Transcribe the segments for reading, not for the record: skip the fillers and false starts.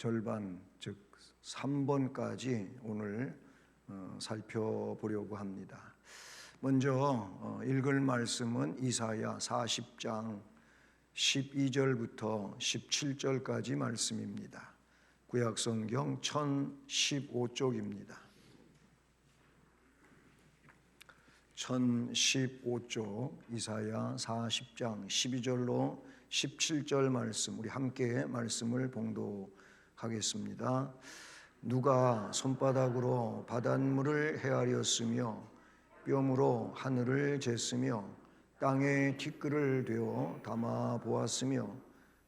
절반, 즉 3번까지 오늘 살펴보려고 합니다. 먼저 읽을 말씀은 이사야 40장 12절부터 17절까지 말씀입니다. 구약성경 1015쪽입니다. 1015쪽 이사야 40장 12절로 17절 말씀, 우리 함께 말씀을 봉독하겠습니다. 누가 손바닥으로 바닷물을 헤아렸으며 뼘으로 하늘을 쟀으며 땅에 티끌을 되어 담아 보았으며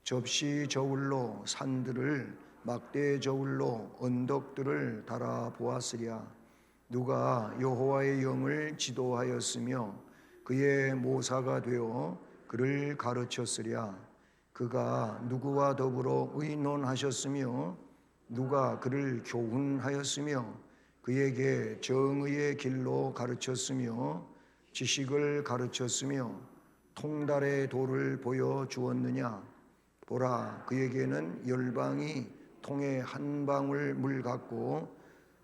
접시 저울로 산들을 막대 저울로 언덕들을 달아 보았으랴. 누가 여호와의 영을 지도하였으며 그의 모사가 되어 그를 가르쳤으랴. 그가 누구와 더불어 의논하셨으며 누가 그를 교훈하였으며 그에게 정의의 길로 가르쳤으며 지식을 가르쳤으며 통달의 도를 보여주었느냐. 보라, 그에게는 열방이 통에 한 방울 물 같고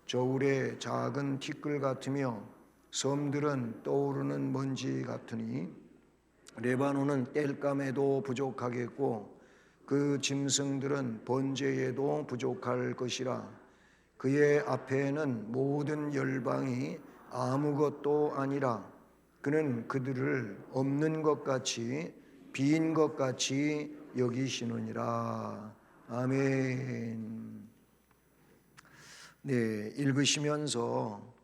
저울의 작은 티끌 같으며 섬들은 떠오르는 먼지 같으니 레바논은 땔감에도 부족하겠고 그 짐승들은 번제에도 부족할 것이라. 그의 앞에는 모든 열방이 아무것도 아니라 그는 그들을 없는 것 같이 빈 것 같이 여기시느니라. 아멘. 네, 읽으시면서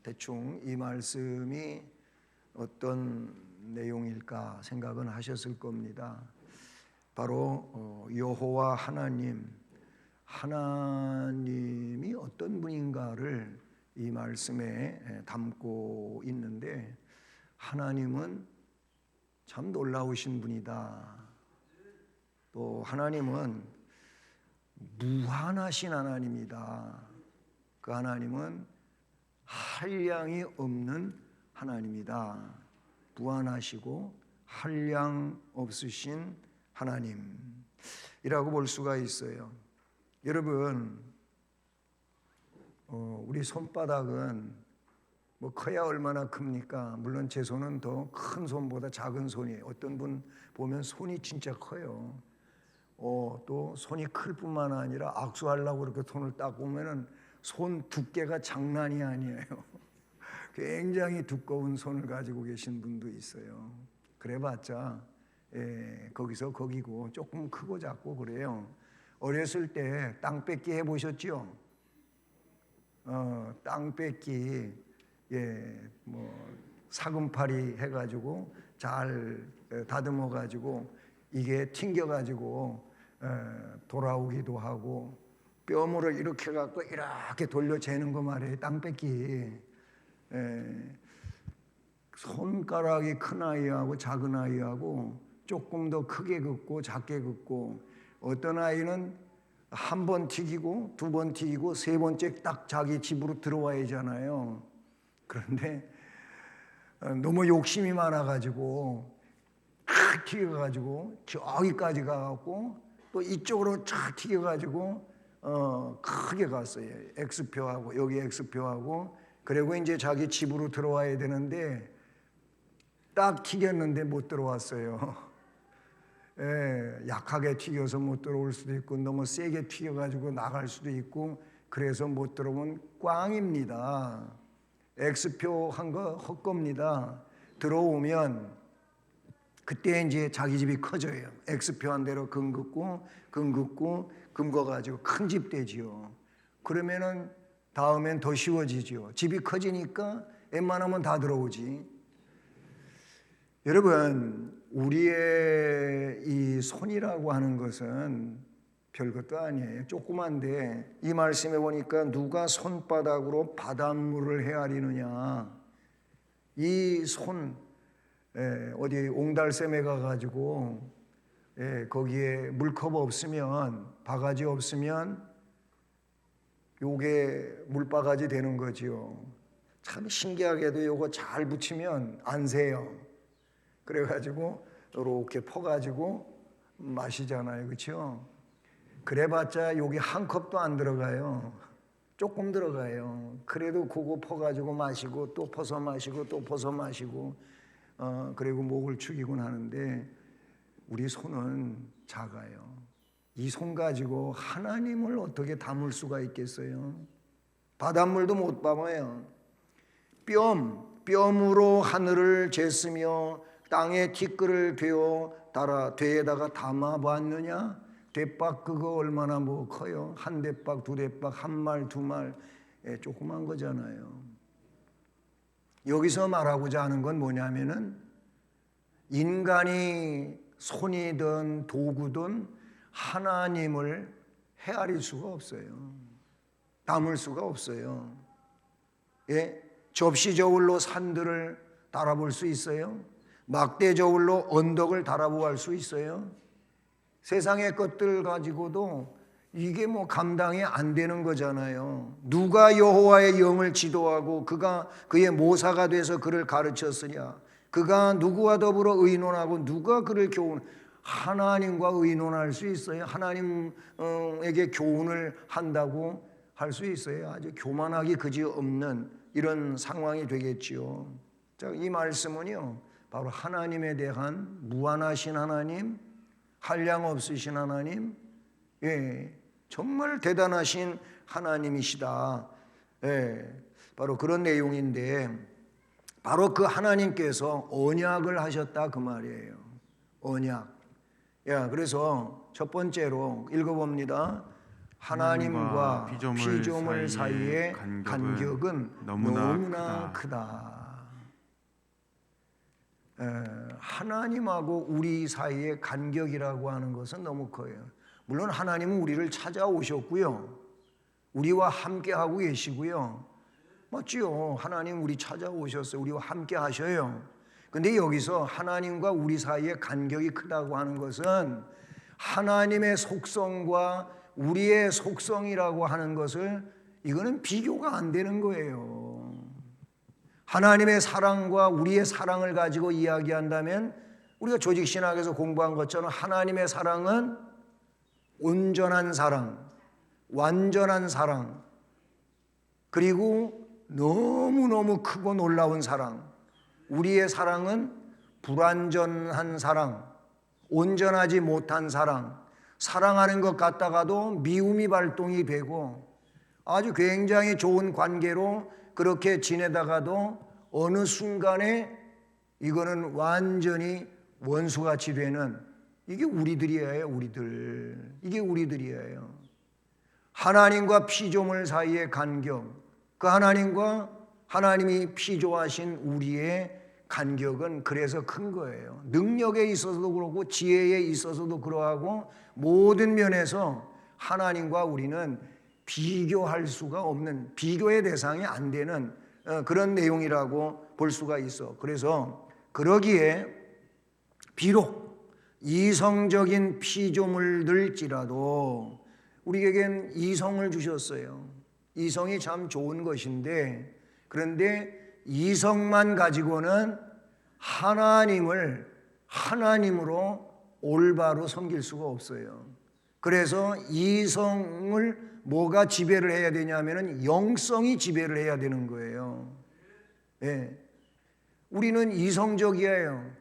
대충 이 말씀이 어떤 내용일까 생각은 하셨을 겁니다. 바로 여호와 하나님이 어떤 분인가를 이 말씀에 담고 있는데, 하나님은 참 놀라우신 분이다. 또 하나님은 무한하신 하나님이다. 그 하나님은 한량이 없는 하나님이다. 무한하시고 한량 없으신 하나님이라고 볼 수가 있어요. 여러분, 우리 손바닥은 뭐 커야 얼마나 큽니까? 물론 제 손은 더 큰 손보다 작은 손이에요. 어떤 분 보면 손이 진짜 커요. 또 손이 클 뿐만 아니라 악수하려고 그렇게 손을 딱 보면은 손 두께가 장난이 아니에요. 굉장히 두꺼운 손을 가지고 계신 분도 있어요. 그래봤자 거기서 거기고 조금 크고 작고 그래요. 어렸을 때 땅 뺏기 해보셨죠? 땅 뺏기, 사금팔이 해가지고 잘 다듬어가지고 이게 튕겨가지고 돌아오기도 하고, 뼘으로 이렇게 갖고 이렇게 돌려 재는 거 말이에요. 땅 뺏기. 손가락이 큰 아이하고 작은 아이하고 조금 더 크게 긋고 작게 긋고, 어떤 아이는 한 번 튀기고 두 번 튀기고 세 번째 딱 자기 집으로 들어와야잖아요. 그런데 너무 욕심이 많아가지고 탁 튀겨가지고 저기까지 가갖고 또 이쪽으로 쫙 튀겨가지고 크게 갔어요. X표하고 여기 X표하고. 그리고 이제 자기 집으로 들어와야 되는데 딱 튀겼는데 못 들어왔어요. 약하게 튀겨서 못 들어올 수도 있고 너무 세게 튀겨가지고 나갈 수도 있고, 그래서 못 들어오면 꽝입니다. X표 한 거 헛겁니다. 들어오면 그때 이제 자기 집이 커져요. X표 한 대로 긁고 긁어가지고 큰 집 되지요. 그러면은 다음엔 더 쉬워지죠. 집이 커지니까 웬만하면 다 들어오지. 여러분, 우리의 이 손이라고 하는 것은 별것도 아니에요. 조그만데 이 말씀에 보니까 누가 손바닥으로 바닷물을 헤아리느냐. 이 손, 어디 옹달샘에 가가지고 거기에 물컵 없으면, 바가지 없으면 요게 물바가지 되는 거지요. 참 신기하게도 요거 잘 붙이면 안 새요. 그래가지고 이렇게 퍼가지고 마시잖아요. 그렇죠? 그래봤자 여기 한 컵도 안 들어가요. 조금 들어가요. 그래도 그거 퍼가지고 마시고 또 퍼서 마시고 또 퍼서 마시고 그리고 목을 축이곤 하는데 우리 손은 작아요. 이 손 가지고 하나님을 어떻게 담을 수가 있겠어요? 바닷물도 못 담아요. 뼘으로 하늘을 쟀으며 땅에 티끌을 베어 되에다가 담아봤느냐? 대박 그거 얼마나 뭐 커요? 한 대박, 두 대박, 한 말, 두 말, 조그만 거잖아요. 여기서 말하고자 하는 건 뭐냐면은 인간이 손이든 도구든 하나님을 헤아릴 수가 없어요. 담을 수가 없어요. 예? 접시 저울로 산들을 달아볼 수 있어요? 막대 저울로 언덕을 달아보할 수 있어요? 세상의 것들 가지고도 이게 뭐 감당이 안 되는 거잖아요. 누가 여호와의 영을 지도하고 그가 그의 모사가 돼서 그를 가르쳤으냐? 그가 누구와 더불어 의논하고 누가 그를 교훈? 하나님과 의논할 수 있어요? 하나님에게 교훈을 한다고 할 수 있어요? 아주 교만하기 그지없는 이런 상황이 되겠지요. 자, 이 말씀은요, 바로 하나님에 대한 무한하신 하나님, 한량 없으신 하나님, 정말 대단하신 하나님이시다. 바로 그런 내용인데, 바로 그 하나님께서 언약을 하셨다 그 말이에요. 언약. 그래서 첫 번째로 읽어봅니다. 하나님과 피조물 사이의 간격은 너무나 크다. 하나님하고 우리 사이의 간격이라고 하는 것은 너무 커요. 물론 하나님은 우리를 찾아오셨고요, 우리와 함께 하고 계시고요. 맞지요? 하나님 우리 찾아오셨어요. 우리와 함께 하셔요. 근데 여기서 하나님과 우리 사이의 간격이 크다고 하는 것은 하나님의 속성과 우리의 속성이라고 하는 것을, 이거는 비교가 안 되는 거예요. 하나님의 사랑과 우리의 사랑을 가지고 이야기한다면 우리가 조직신학에서 공부한 것처럼 하나님의 사랑은 온전한 사랑, 완전한 사랑, 그리고 너무너무 크고 놀라운 사랑. 우리의 사랑은 불완전한 사랑, 온전하지 못한 사랑, 사랑하는 것 같다가도 미움이 발동이 되고 아주 굉장히 좋은 관계로 그렇게 지내다가도 어느 순간에 이거는 완전히 원수같이 되는, 이게 우리들이에요. 이게 우리들이에요. 하나님과 피조물 사이의 간격, 그 하나님과 하나님이 피조하신 우리의 간격은 그래서 큰 거예요. 능력에 있어서도 그렇고 지혜에 있어서도 그러하고 모든 면에서 하나님과 우리는 비교할 수가 없는, 비교의 대상이 안 되는 그런 내용이라고 볼 수가 있어. 그래서 그러기에 비록 이성적인 피조물들일지라도 우리에겐 이성을 주셨어요. 이성이 참 좋은 것인데, 그런데 이성만 가지고는 하나님을 하나님으로 올바로 섬길 수가 없어요. 그래서 이성을 뭐가 지배를 해야 되냐면은 영성이 지배를 해야 되는 거예요. 우리는 이성적이에요.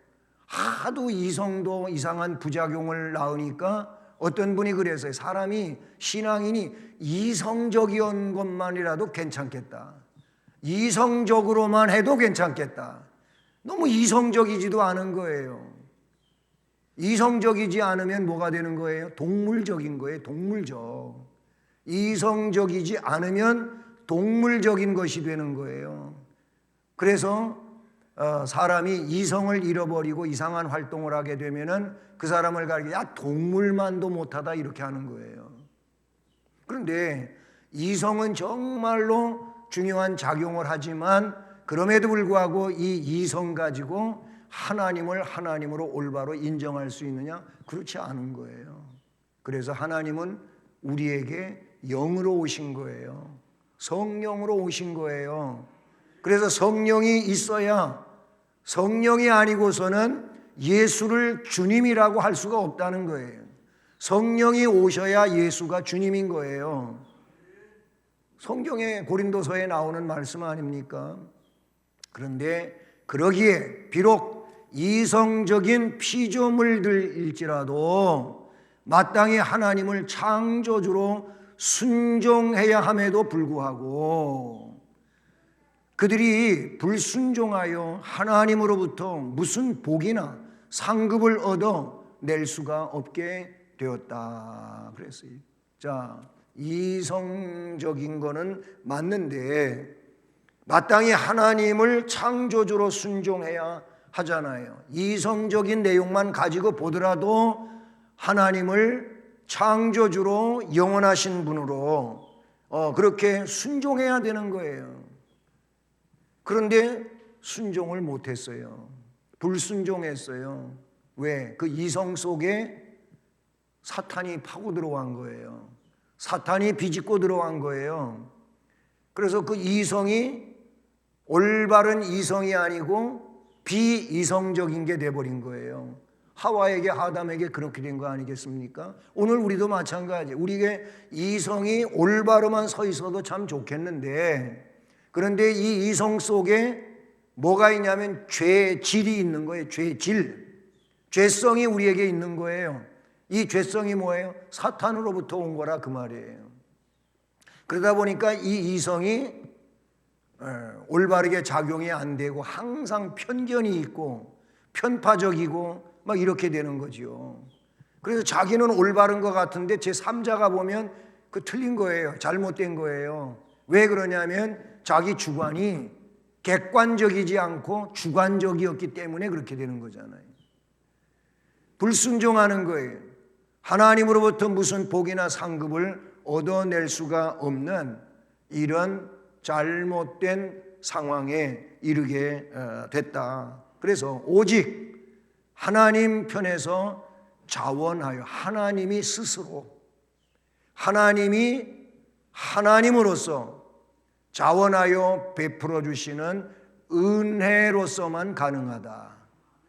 하도 이성도 이상한 부작용을 낳으니까 어떤 분이 그랬어요. 사람이, 신앙인이 이성적인 것만이라도 괜찮겠다. 이성적으로만 해도 괜찮겠다. 너무 이성적이지도 않은 거예요. 이성적이지 않으면 뭐가 되는 거예요? 동물적인 거예요. 동물적. 이성적이지 않으면 동물적인 것이 되는 거예요. 그래서 사람이 이성을 잃어버리고 이상한 활동을 하게 되면은 그 사람을 가리켜, 야, 동물만도 못하다, 이렇게 하는 거예요. 그런데 이성은 정말로 중요한 작용을 하지만 그럼에도 불구하고 이 이성 가지고 하나님을 하나님으로 올바로 인정할 수 있느냐? 그렇지 않은 거예요. 그래서 하나님은 우리에게 영으로 오신 거예요. 성령으로 오신 거예요. 그래서 성령이 있어야, 성령이 아니고서는 예수를 주님이라고 할 수가 없다는 거예요. 성령이 오셔야 예수가 주님인 거예요. 성경의 고린도서에 나오는 말씀 아닙니까? 그런데 그러기에 비록 이성적인 피조물들일지라도 마땅히 하나님을 창조주로 순종해야 함에도 불구하고 그들이 불순종하여 하나님으로부터 무슨 복이나 상급을 얻어 낼 수가 없게 되었다 그랬어요. 자, 이성적인 거는 맞는데 마땅히 하나님을 창조주로 순종해야 하잖아요. 이성적인 내용만 가지고 보더라도 하나님을 창조주로 영원하신 분으로 그렇게 순종해야 되는 거예요. 그런데 순종을 못했어요. 불순종했어요. 왜? 그 이성 속에 사탄이 파고 들어간 거예요. 사탄이 비집고 들어간 거예요. 그래서 그 이성이 올바른 이성이 아니고 비이성적인 게 돼버린 거예요. 하와에게 아담에게 그렇게 된 거 아니겠습니까? 오늘 우리도 마찬가지. 우리에게 이성이 올바로만 서 있어도 참 좋겠는데 그런데 이 이성 속에 뭐가 있냐면 죄질이 있는 거예요. 죄질. 죄성이 우리에게 있는 거예요. 이 죄성이 뭐예요? 사탄으로부터 온 거라 그 말이에요. 그러다 보니까 이 이성이 올바르게 작용이 안 되고 항상 편견이 있고 편파적이고 막 이렇게 되는 거죠. 그래서 자기는 올바른 것 같은데 제3자가 보면 그 틀린 거예요. 잘못된 거예요. 왜 그러냐면 자기 주관이 객관적이지 않고 주관적이었기 때문에 그렇게 되는 거잖아요. 불순종하는 거예요. 하나님으로부터 무슨 복이나 상급을 얻어낼 수가 없는 이런 잘못된 상황에 이르게 됐다. 그래서 오직 하나님 편에서 자원하여 하나님이 스스로 하나님이 하나님으로서 자원하여 베풀어 주시는 은혜로서만 가능하다.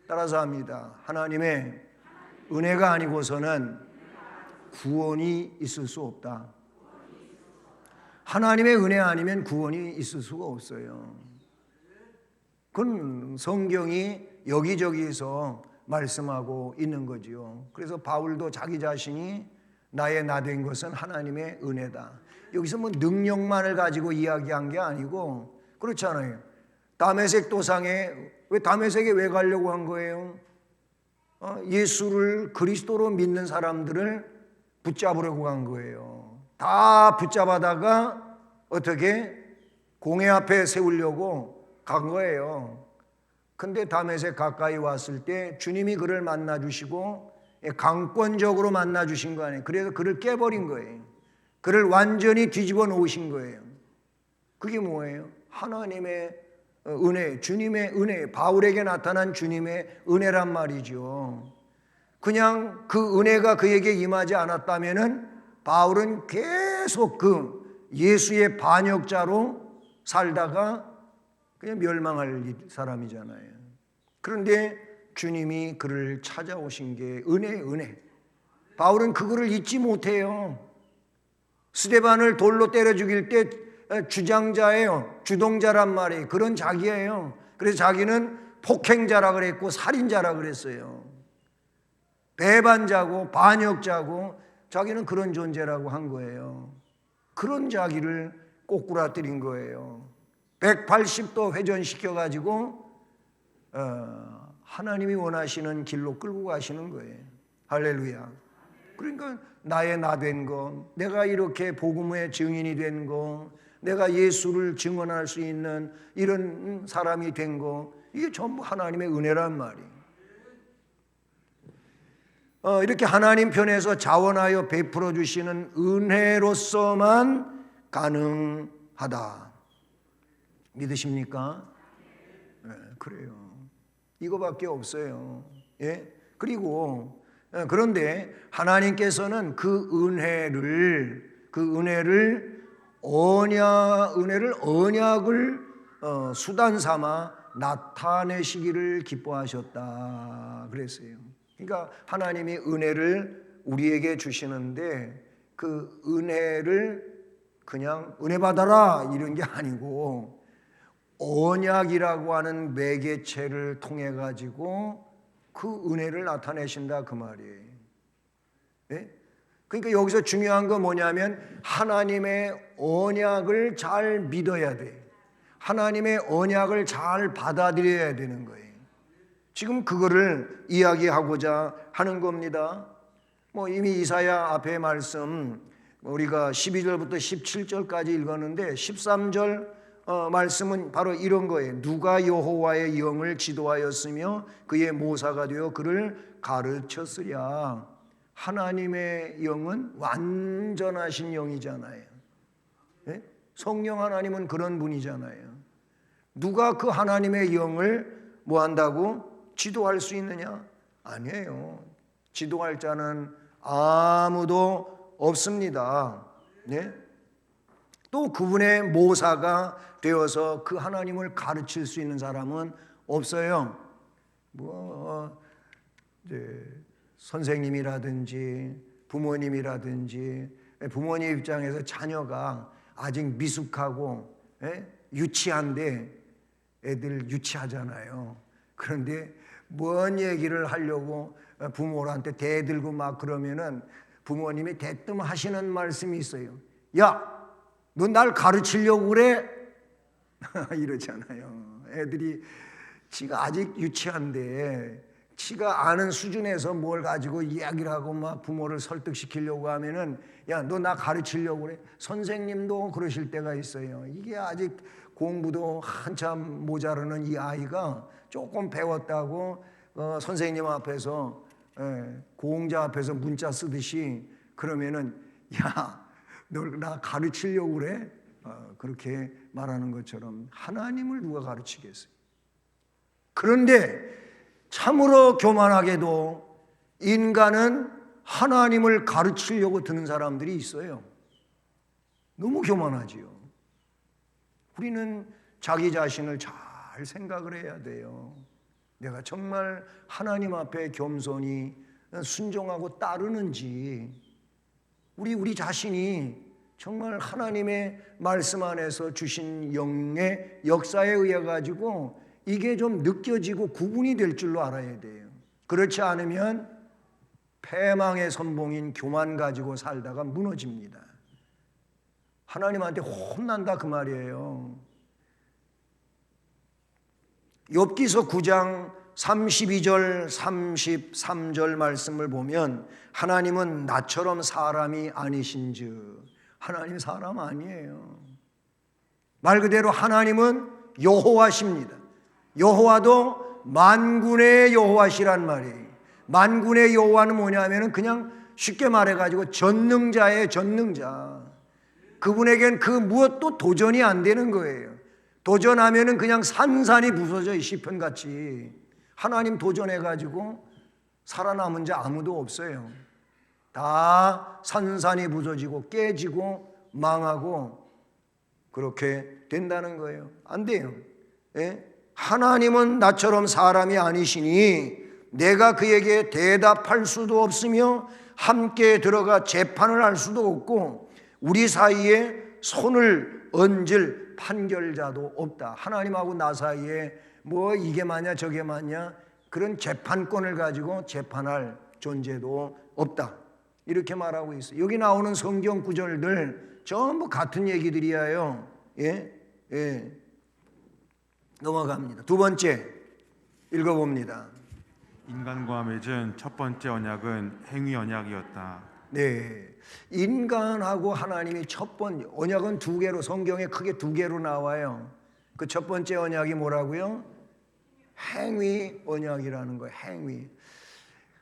따라서 합니다. 하나님의 은혜가 아니고서는 구원이 있을 수 없다. 하나님의 은혜 아니면 구원이 있을 수가 없어요. 그건 성경이 여기저기서 말씀하고 있는 거지요. 그래서 바울도 자기 자신이 나의 나 된 것은 하나님의 은혜다. 여기서 뭐 능력만을 가지고 이야기한 게 아니고 그렇잖아요. 다메섹 도상에 왜 다메섹에 왜 가려고 한 거예요? 예수를 그리스도로 믿는 사람들을 붙잡으려고 간 거예요. 다 붙잡아다가 어떻게 공회 앞에 세우려고 간 거예요. 근데 다메섹 가까이 왔을 때 주님이 그를 만나 주시고 강권적으로 만나 주신 거 아니에요. 그래서 그를 깨버린 거예요. 그를 완전히 뒤집어 놓으신 거예요. 그게 뭐예요? 하나님의 은혜, 주님의 은혜, 바울에게 나타난 주님의 은혜란 말이죠. 그냥 그 은혜가 그에게 임하지 않았다면은 바울은 계속 그 예수의 반역자로 살다가 그냥 멸망할 사람이잖아요. 그런데 주님이 그를 찾아오신 게 은혜. 바울은 그거를 잊지 못해요. 스데반을 돌로 때려 죽일 때 주장자예요. 주동자란 말이에요. 그런 자기예요. 그래서 자기는 폭행자라 그랬고 살인자라 그랬어요. 배반자고 반역자고 자기는 그런 존재라고 한 거예요. 그런 자기를 꼬꾸라뜨린 거예요. 180도 회전시켜가지고 하나님이 원하시는 길로 끌고 가시는 거예요. 할렐루야. 그러니까 나의 나 된 거, 내가 이렇게 복음의 증인이 된 거, 내가 예수를 증언할 수 있는 이런 사람이 된 거, 이게 전부 하나님의 은혜란 말이에요. 이렇게 하나님 편에서 자원하여 베풀어 주시는 은혜로서만 가능하다. 믿으십니까? 네, 그래요. 이거밖에 없어요. 예? 그리고 그런데 하나님께서는 그 은혜를 언약을 수단 삼아 나타내시기를 기뻐하셨다 그랬어요. 그러니까 하나님이 은혜를 우리에게 주시는데 그 은혜를 그냥 은혜 받아라 이런 게 아니고 언약이라고 하는 매개체를 통해 가지고 그 은혜를 나타내신다 그 말이에요. 네? 그러니까 여기서 중요한 건 뭐냐면 하나님의 언약을 잘 믿어야 돼. 하나님의 언약을 잘 받아들여야 되는 거예요. 지금 그거를 이야기하고자 하는 겁니다. 뭐 이미 이사야 앞에 말씀 우리가 12절부터 17절까지 읽었는데 13절 말씀은 바로 이런 거예요. 누가 여호와의 영을 지도하였으며 그의 모사가 되어 그를 가르쳤으랴. 하나님의 영은 완전하신 영이잖아요. 네? 성령 하나님은 그런 분이잖아요. 누가 그 하나님의 영을 뭐 한다고? 지도할 수 있느냐? 아니에요. 지도할 자는 아무도 없습니다. 네? 또 그분의 모사가 되어서 그 하나님을 가르칠 수 있는 사람은 없어요. 뭐 이제 선생님이라든지 부모님이라든지 부모님 입장에서 자녀가 아직 미숙하고 유치한데 애들 유치하잖아요. 그런데 뭔 얘기를 하려고 부모한테 대들고 막 그러면은 부모님이 대뜸 하시는 말씀이 있어요. 야, 너 날 가르치려고 그래? 이러잖아요. 애들이 지가 아직 유치한데 지가 아는 수준에서 뭘 가지고 이야기를 하고 막 부모를 설득시키려고 하면은 야, 너 나 가르치려고 그래? 선생님도 그러실 때가 있어요. 이게 아직 공부도 한참 모자르는 이 아이가 조금 배웠다고 선생님 앞에서 공자 앞에서 문자 쓰듯이 그러면은 야, 너 나 가르치려고 그래? 그렇게 말하는 것처럼 하나님을 누가 가르치겠어요? 그런데 참으로 교만하게도 인간은 하나님을 가르치려고 드는 사람들이 있어요. 너무 교만하지요. 우리는 자기 자신을 잘 생각을 해야 돼요. 내가 정말 하나님 앞에 겸손히 순종하고 따르는지, 우리 자신이 정말 하나님의 말씀 안에서 주신 영의 역사에 의해 가지고 이게 좀 느껴지고 구분이 될 줄로 알아야 돼요. 그렇지 않으면 패망의 선봉인 교만 가지고 살다가 무너집니다. 하나님한테 혼난다 그 말이에요. 욥기서 9장 32절 33절 말씀을 보면 하나님은 나처럼 사람이 아니신즉, 하나님 사람 아니에요. 말 그대로 하나님은 여호와십니다. 여호와도 만군의 여호와시란 말이에요. 만군의 여호와는 뭐냐면 그냥 쉽게 말해가지고 전능자의 전능자. 그분에겐 그 무엇도 도전이 안 되는 거예요. 도전하면은 그냥 산산이 부서져요. 시편같이. 하나님 도전해가지고 살아남은 자 아무도 없어요. 다 산산이 부서지고 깨지고 망하고 그렇게 된다는 거예요. 안 돼요. 예? 하나님은 나처럼 사람이 아니시니 내가 그에게 대답할 수도 없으며 함께 들어가 재판을 할 수도 없고 우리 사이에 손을 얹을 판결자도 없다. 하나님하고 나 사이에 뭐 이게 맞냐 저게 맞냐 그런 재판권을 가지고 재판할 존재도 없다. 이렇게 말하고 있어요. 여기 나오는 성경 구절들 전부 같은 얘기들이에요. 예. 넘어갑니다. 두 번째 읽어봅니다. 인간과 맺은 첫 번째 언약은 행위 언약이었다. 네, 인간하고 하나님이 첫 번째 언약은 두 개로 성경에 크게 두 개로 나와요. 그 첫 번째 언약이 뭐라고요? 행위 언약이라는 거예요. 행위.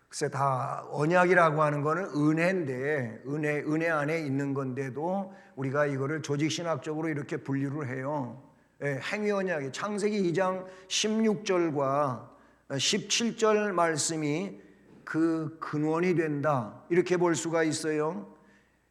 글쎄 다 언약이라고 하는 거는 은혜인데 은혜 안에 있는 건데도 우리가 이거를 조직신학적으로 이렇게 분류를 해요. 예, 행위 언약이 창세기 2장 16절과 17절 말씀이 그 근원이 된다 이렇게 볼 수가 있어요.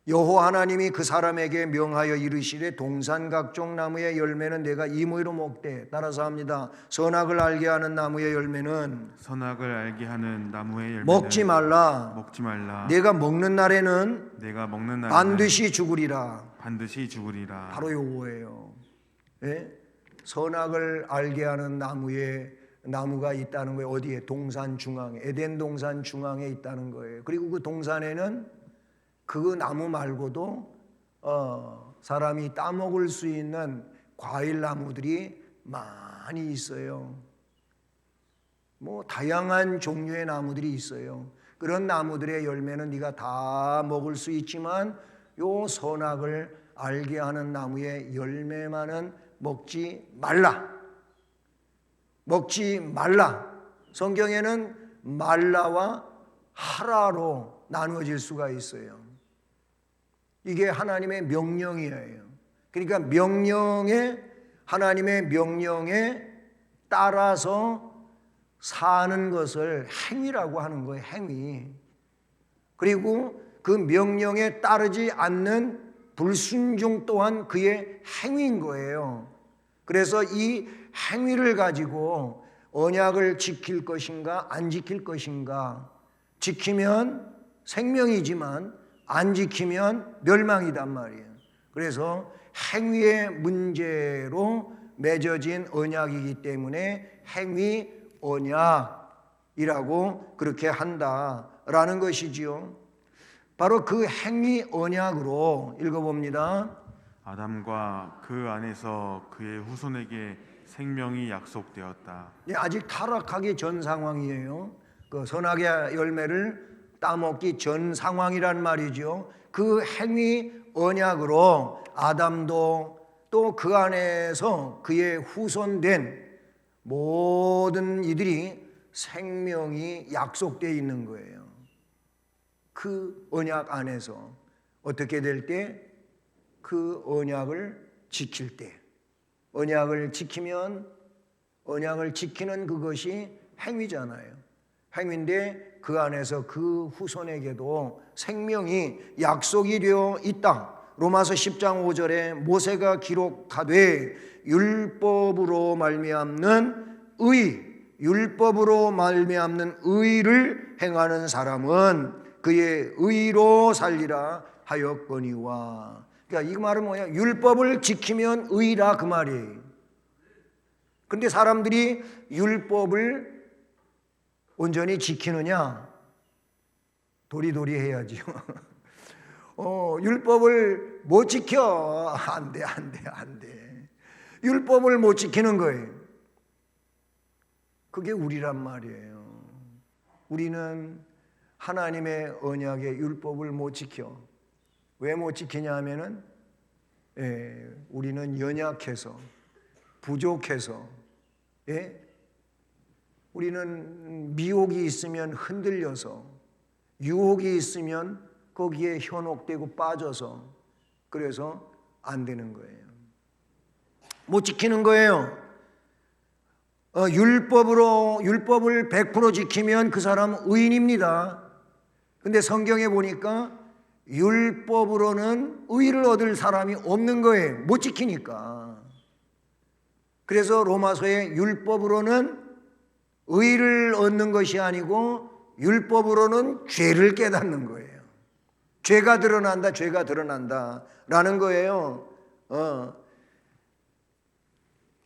여호와 하나님이 그 사람에게 명하여 이르시되 동산 각종 나무의 열매는 내가 임의로 먹되, 따라서 합니다. 선악을 알게 하는 나무의 열매는 선악을 알게 하는 나무의 열매는 먹지 말라. 먹지 말라. 내가 먹는 날에는 내가 먹는 날에는 반드시 죽으리라. 반드시 죽으리라. 바로 요거예요. 예? 선악을 알게 하는 나무가 있다는 거예요. 어디에? 동산 중앙에, 에덴 동산 중앙에 있다는 거예요. 그리고 그 동산에는 그 나무 말고도 사람이 따먹을 수 있는 과일 나무들이 많이 있어요. 뭐 다양한 종류의 나무들이 있어요. 그런 나무들의 열매는 네가 다 먹을 수 있지만 요 선악을 알게 하는 나무의 열매만은 먹지 말라. 먹지 말라. 성경에는 말라와 하라로 나누어질 수가 있어요. 이게 하나님의 명령이에요. 그러니까 하나님의 명령에 따라서 사는 것을 행위라고 하는 거예요. 행위. 그리고 그 명령에 따르지 않는 불순종 또한 그의 행위인 거예요. 그래서 이 행위를 가지고 언약을 지킬 것인가 안 지킬 것인가, 지키면 생명이지만 안 지키면 멸망이단 말이에요. 그래서 행위의 문제로 맺어진 언약이기 때문에 행위 언약이라고 그렇게 한다라는 것이지요. 바로 그 행위 언약으로 읽어봅니다. 아담과 그 안에서 그의 후손에게 생명이 약속되었다. 아직 타락하기 전 상황이에요. 그 선악의 열매를 따먹기 전 상황이란 말이죠. 그 행위 언약으로 아담도 또 그 안에서 그의 후손된 모든 이들이 생명이 약속되어 있는 거예요. 그 언약 안에서 어떻게 될 때? 그 언약을 지킬 때. 언약을 지키면, 언약을 지키는 그것이 행위잖아요. 행위인데 그 안에서 그 후손에게도 생명이 약속이 되어 있다. 로마서 10장 5절에 모세가 기록하되 율법으로 말미암는 의를 행하는 사람은 그의 의로 살리라 하였거니와. 그러니까 이 말은 뭐야? 율법을 지키면 의라 그 말이에요. 그런데 사람들이 율법을 온전히 지키느냐? 도리도리 해야지요. 율법을 못 지켜. 안 돼. 율법을 못 지키는 거예요. 그게 우리란 말이에요. 우리는 하나님의 언약의 율법을 못 지켜. 왜 못 지키냐 하면은 우리는 연약해서, 부족해서, 우리는 미혹이 있으면 흔들려서, 유혹이 있으면 거기에 현혹되고 빠져서, 그래서 안 되는 거예요. 못 지키는 거예요. 율법을 100% 지키면 그 사람은 의인입니다. 근데 성경에 보니까 율법으로는 의를 얻을 사람이 없는 거예요. 못 지키니까. 그래서 로마서에 율법으로는 의를 얻는 것이 아니고 율법으로는 죄를 깨닫는 거예요. 죄가 드러난다 라는 거예요.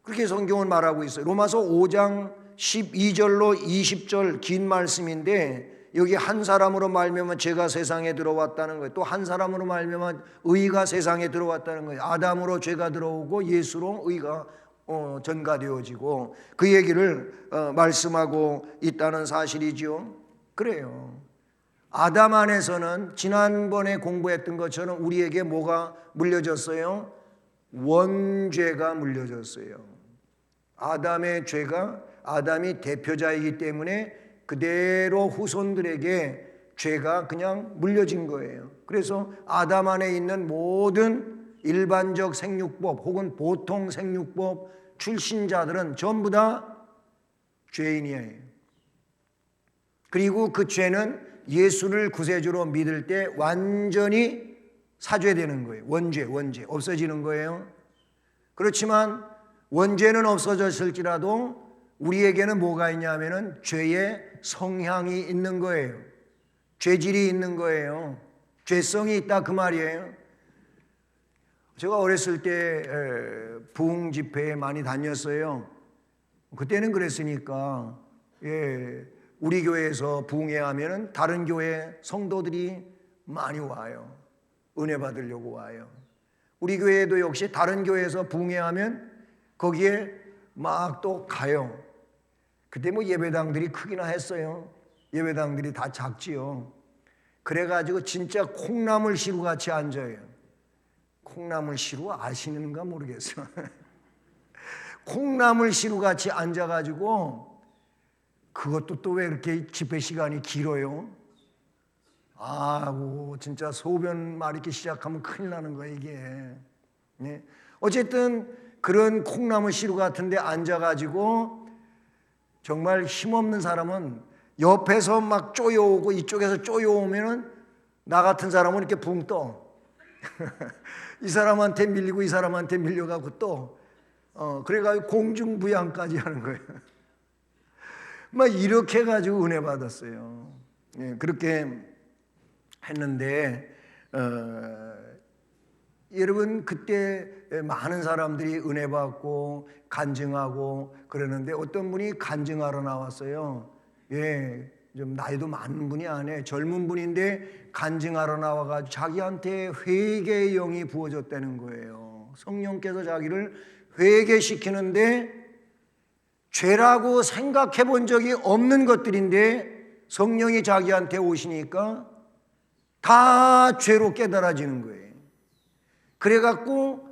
그렇게 성경은 말하고 있어요. 로마서 5장 12절로 20절 긴 말씀인데, 여기 한 사람으로 말미암아 죄가 세상에 들어왔다는 거예요. 또 한 사람으로 말미암아 의가 세상에 들어왔다는 거예요. 아담으로 죄가 들어오고 예수로 의가 전가되어지고, 그 얘기를 말씀하고 있다는 사실이죠. 그래요. 아담 안에서는 지난번에 공부했던 것처럼 우리에게 뭐가 물려졌어요? 원죄가 물려졌어요. 아담의 죄가, 아담이 대표자이기 때문에 그대로 후손들에게 죄가 그냥 물려진 거예요. 그래서 아담 안에 있는 모든 일반적 생육법 혹은 보통 생육법 출신자들은 전부 다 죄인이에요. 그리고 그 죄는 예수를 구세주로 믿을 때 완전히 사죄되는 거예요. 원죄 없어지는 거예요. 그렇지만 원죄는 없어졌을지라도 우리에게는 뭐가 있냐면은 죄의 성향이 있는 거예요. 죄질이 있는 거예요. 죄성이 있다 그 말이에요. 제가 어렸을 때 부흥 집회에 많이 다녔어요. 그때는 그랬으니까 우리 교회에서 부흥회 하면은 다른 교회 성도들이 많이 와요. 은혜 받으려고 와요. 우리 교회도 역시 다른 교회에서 부흥회 하면 거기에 막 또 가요. 그때 뭐 예배당들이 크기나 했어요. 예배당들이 다 작지요. 그래가지고 진짜 콩나물 시루 같이 앉아요. 콩나물 시루 아시는가 모르겠어요. 콩나물 시루 같이 앉아가지고 그것도 또 왜 이렇게 집회 시간이 길어요? 진짜 소변 마르기 시작하면 큰일 나는 거야 이게. 네. 어쨌든 그런 콩나물 시루 같은데 앉아가지고 정말 힘없는 사람은 옆에서 막 쪼여오고 이쪽에서 쪼여오면은 나 같은 사람은 이렇게 붕 떠. 이 사람한테 밀리고 이 사람한테 밀려가고 또 그래가지고 공중부양까지 하는 거예요. 막 이렇게 해가지고 은혜 받았어요. 예, 그렇게 했는데 여러분 그때 많은 사람들이 은혜 받고 간증하고 그러는데 어떤 분이 간증하러 나왔어요. 예, 좀 나이도 많은 분이 아니에요. 젊은 분인데 간증하러 나와가지고 자기한테 회개의 영이 부어졌다는 거예요. 성령께서 자기를 회개시키는데 죄라고 생각해 본 적이 없는 것들인데 성령이 자기한테 오시니까 다 죄로 깨달아지는 거예요. 그래갖고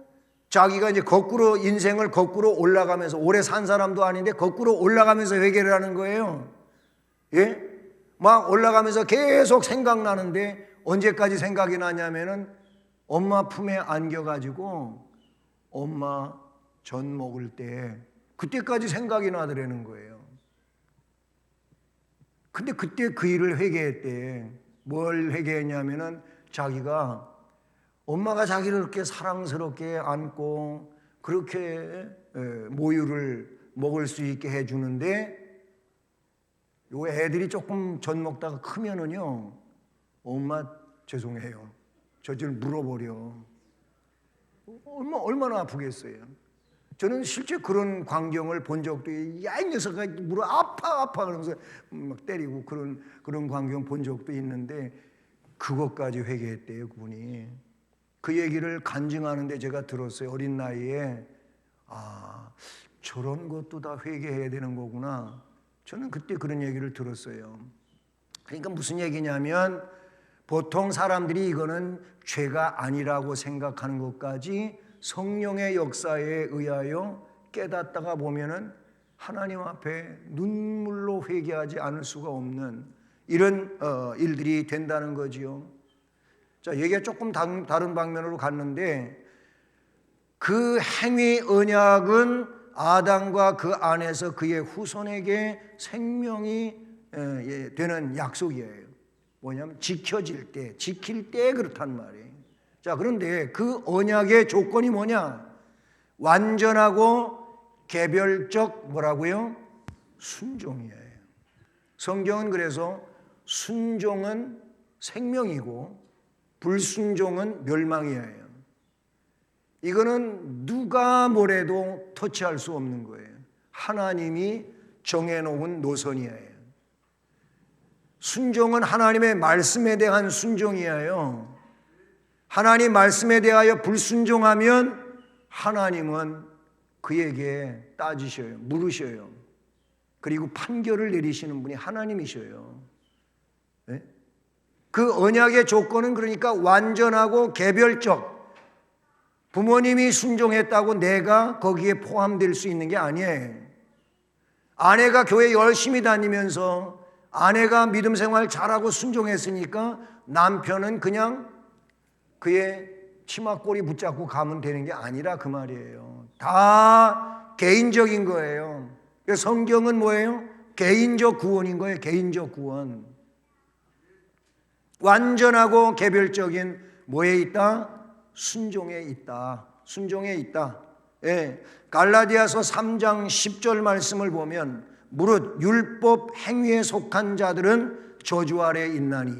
자기가 이제 거꾸로 인생을 거꾸로 올라가면서 오래 산 사람도 아닌데 거꾸로 올라가면서 회개를 하는 거예요. 예? 막 올라가면서 계속 생각나는데 언제까지 생각이 나냐면은 엄마 품에 안겨가지고 엄마 전 먹을 때 그때까지 생각이 나더라는 거예요. 근데 그때 그 일을 회개했대. 뭘 회개했냐면은 자기가 엄마가 자기를 그렇게 사랑스럽게 안고 그렇게 모유를 먹을 수 있게 해주는데 요 애들이 조금 젖 먹다가 크면은요 엄마 죄송해요 젖을 물어버려. 얼마나 아프겠어요. 저는 실제 그런 광경을 본 적도 야 이 녀석아 물어 아파 그러면서 막 때리고 그런 광경 본 적도 있는데 그것까지 회개했대요 그분이. 그 얘기를 간증하는데 제가 들었어요. 어린 나이에 저런 것도 다 회개해야 되는 거구나. 저는 그때 그런 얘기를 들었어요. 그러니까 무슨 얘기냐면 보통 사람들이 이거는 죄가 아니라고 생각하는 것까지 성령의 역사에 의하여 깨닫다가 보면은 하나님 앞에 눈물로 회개하지 않을 수가 없는 이런 일들이 된다는 거지요. 자, 얘기가 조금 다른 방면으로 갔는데 그 행위 언약은 아담과 그 안에서 그의 후손에게 생명이 되는 약속이에요. 뭐냐면 지킬 때 그렇단 말이에요. 자, 그런데 그 언약의 조건이 뭐냐? 완전하고 개별적 뭐라고요? 순종이에요. 성경은 그래서 순종은 생명이고 불순종은 멸망이에요. 이거는 누가 뭐래도 터치할 수 없는 거예요. 하나님이 정해놓은 노선이에요. 순종은 하나님의 말씀에 대한 순종이에요. 하나님 말씀에 대하여 불순종하면 하나님은 그에게 따지셔요. 물으셔요. 그리고 판결을 내리시는 분이 하나님이셔요. 네? 그 언약의 조건은 그러니까 완전하고 개별적. 부모님이 순종했다고 내가 거기에 포함될 수 있는 게 아니에요. 아내가 교회 열심히 다니면서 아내가 믿음 생활 잘하고 순종했으니까 남편은 그냥 그의 치마꼬리 붙잡고 가면 되는 게 아니라 그 말이에요. 다 개인적인 거예요. 성경은 뭐예요? 개인적 구원인 거예요. 개인적 구원. 완전하고 개별적인 뭐에 있다? 순종에 있다. 순종에 있다. 예, 갈라디아서 3장 10절 말씀을 보면 무릇 율법 행위에 속한 자들은 저주 아래 있나니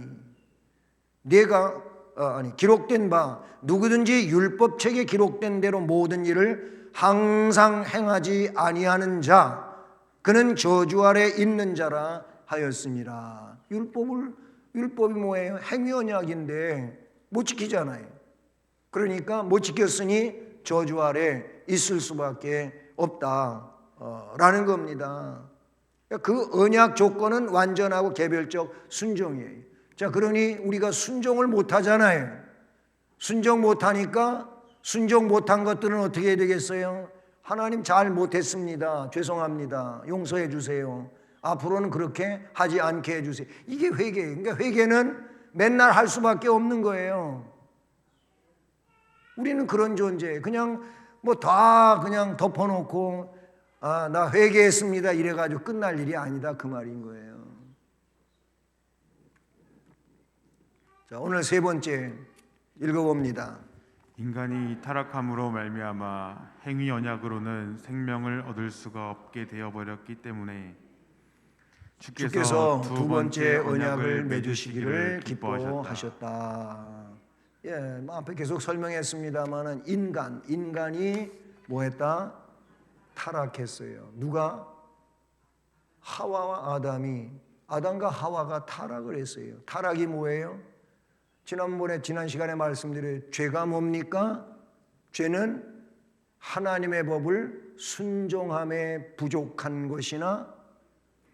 내가 기록된 바 누구든지 율법책에 기록된 대로 모든 일을 항상 행하지 아니하는 자 그는 저주 아래 있는 자라 하였습니다. 율법이 뭐예요? 행위 언약인데 못 지키잖아요. 그러니까 못 지켰으니 저주 아래 있을 수밖에 없다라는 겁니다. 그 언약 조건은 완전하고 개별적 순종이에요. 자, 그러니 우리가 순종을 못 하잖아요. 순종 못 하니까 순종 못한 것들은 어떻게 해야 되겠어요? 하나님 잘 못했습니다. 죄송합니다. 용서해 주세요. 앞으로는 그렇게 하지 않게 해주세요. 이게 회개예요. 그러니까 회개는 맨날 할 수밖에 없는 거예요. 우리는 그런 존재예요. 그냥 뭐 다 그냥 덮어놓고 나 회개했습니다 이래가지고 끝날 일이 아니다 그 말인 거예요. 자, 오늘 세 번째 읽어봅니다. 인간이 타락함으로 말미암아 행위 언약으로는 생명을 얻을 수가 없게 되어 버렸기 때문에 주께서 두 번째 언약을 맺으시기를 기뻐하셨다. 예, 앞에 계속 설명했습니다만은 인간이 뭐했다? 타락했어요. 누가? 하와와 아담과 하와가 타락을 했어요. 타락이 뭐예요? 지난 시간에 말씀드린 죄가 뭡니까? 죄는 하나님의 법을 순종함에 부족한 것이나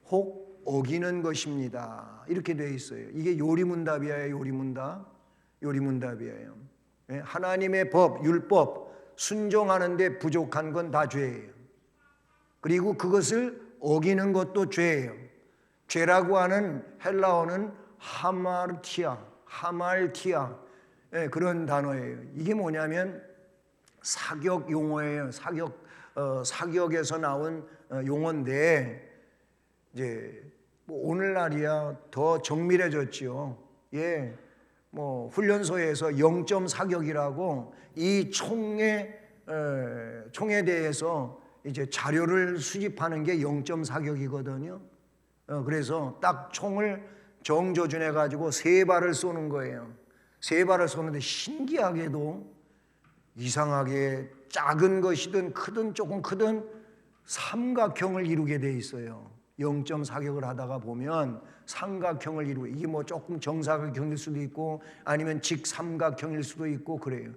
혹 어기는 것입니다. 이렇게 되어 있어요. 이게 요리문답이에요. 요리문답이에요. 하나님의 법, 율법 순종하는데 부족한 건 다 죄예요. 그리고 그것을 어기는 것도 죄예요. 죄라고 하는 헬라어는 하말티아 그런 단어예요. 이게 뭐냐면 사격 용어예요. 사격에서 나온 용어인데 이제 뭐 오늘날이야 더 정밀해졌지요. 예, 뭐 훈련소에서 0점 사격이라고 이 총에 대해서 이제 자료를 수집하는 게 0점 사격이거든요. 그래서 딱 총을 정조준해 가지고 세 발을 쏘는 거예요. 세 발을 쏘는데 신기하게도 이상하게 작은 것이든 크든 조금 크든 삼각형을 이루게 돼 있어요. 0점 사격을 하다가 보면 삼각형을 이루고 이게 뭐 조금 정사각형일 수도 있고 아니면 직삼각형일 수도 있고 그래요.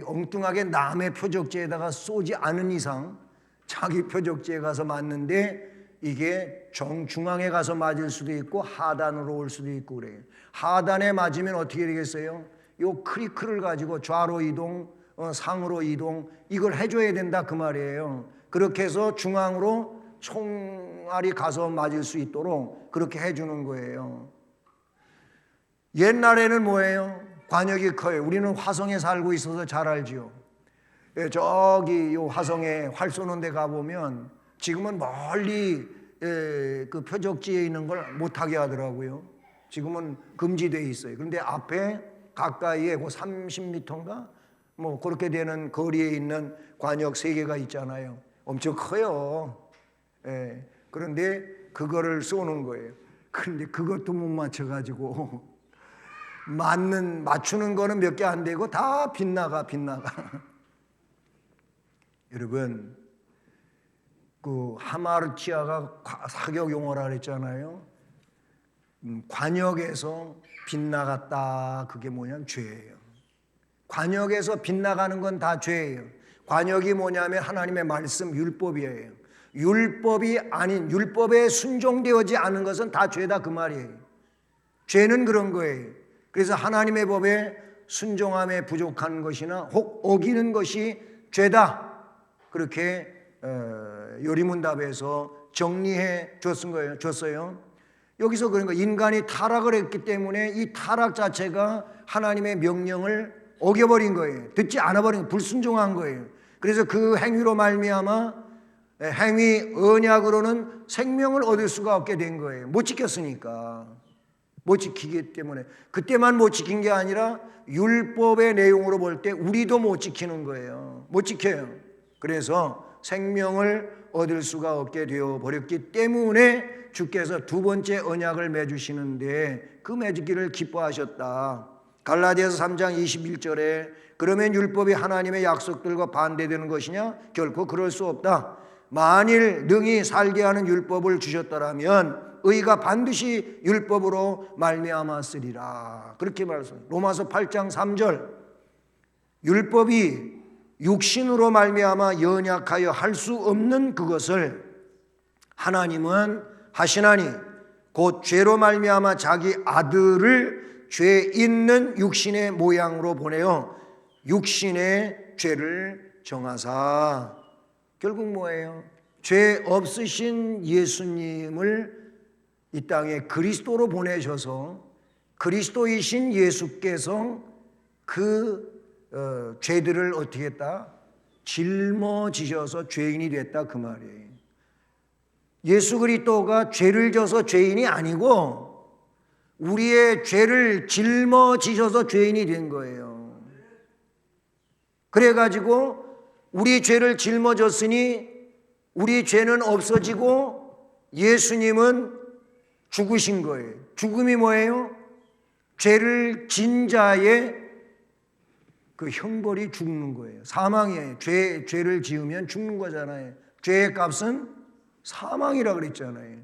엉뚱하게 남의 표적지에다가 쏘지 않은 이상 자기 표적지에 가서 맞는데 이게 정중앙에 가서 맞을 수도 있고 하단으로 올 수도 있고 그래요. 하단에 맞으면 어떻게 되겠어요? 요 크리크를 가지고 좌로 이동, 상으로 이동 이걸 해줘야 된다 그 말이에요. 그렇게 해서 중앙으로 총알이 가서 맞을 수 있도록 그렇게 해주는 거예요. 옛날에는 뭐예요? 관역이 커요. 우리는 화성에 살고 있어서 잘 알지요. 저기 요 화성에 활 쏘는 데 가보면 지금은 멀리 그 표적지에 있는 걸 못하게 하더라고요. 지금은 금지되어 있어요. 그런데 앞에 가까이에 그 30m인가 뭐 그렇게 되는 거리에 있는 관역 3개가 있잖아요. 엄청 커요. 그런데 그거를 쏘는 거예요. 그런데 그것도 못 맞춰가지고 맞추는 거는 몇 개 안 되고 다 빗나가. 여러분, 그 하마르티아가 사격 용어라 그랬잖아요. 관역에서 빗나갔다. 그게 뭐냐면 죄예요. 관역에서 빗나가는 건 다 죄예요. 관역이 뭐냐면 하나님의 말씀, 율법이에요. 율법이 아닌 율법에 순종되어지 않은 것은 다 죄다 그 말이에요. 죄는 그런 거예요. 그래서 하나님의 법에 순종함에 부족한 것이나 혹 어기는 것이 죄다. 그렇게 요리문답에서 정리해 줬어요. 여기서 그런 거 인간이 타락을 했기 때문에 이 타락 자체가 하나님의 명령을 어겨버린 거예요. 듣지 않아버린 거예요. 불순종한 거예요. 그래서 그 행위로 말미암아 행위 언약으로는 생명을 얻을 수가 없게 된 거예요. 못 지켰으니까. 못 지키기 때문에. 그때만 못 지킨 게 아니라 율법의 내용으로 볼 때 우리도 못 지키는 거예요. 못 지켜요. 그래서 생명을 얻을 수가 없게 되어 버렸기 때문에 주께서 두 번째 언약을 맺으시는데 그 맺기를 기뻐하셨다. 갈라디아서 3장 21절에 그러면 율법이 하나님의 약속들과 반대되는 것이냐? 결코 그럴 수 없다. 만일 능히 살게 하는 율법을 주셨더라면 의가 반드시 율법으로 말미암았으리라. 그렇게 말씀합니다. 로마서 8장 3절 율법이 육신으로 말미암아 연약하여 할 수 없는 그것을 하나님은 하시나니 곧 죄로 말미암아 자기 아들을 죄 있는 육신의 모양으로 보내어 육신의 죄를 정하사. 결국 뭐예요? 죄 없으신 예수님을 이 땅에 그리스도로 보내셔서 그리스도이신 예수께서 그 죄들을 어떻게 했다? 짊어지셔서 죄인이 됐다 그 말이에요. 예수 그리스도가 죄를 져서 죄인이 아니고 우리의 죄를 짊어지셔서 죄인이 된 거예요. 그래가지고 우리 죄를 짊어졌으니 우리 죄는 없어지고 예수님은 죽으신 거예요. 죽음이 뭐예요? 죄를 진 자의 그 형벌이 죽는 거예요. 사망이에요. 죄를 지으면 죽는 거잖아요. 죄의 값은 사망이라 그랬잖아요.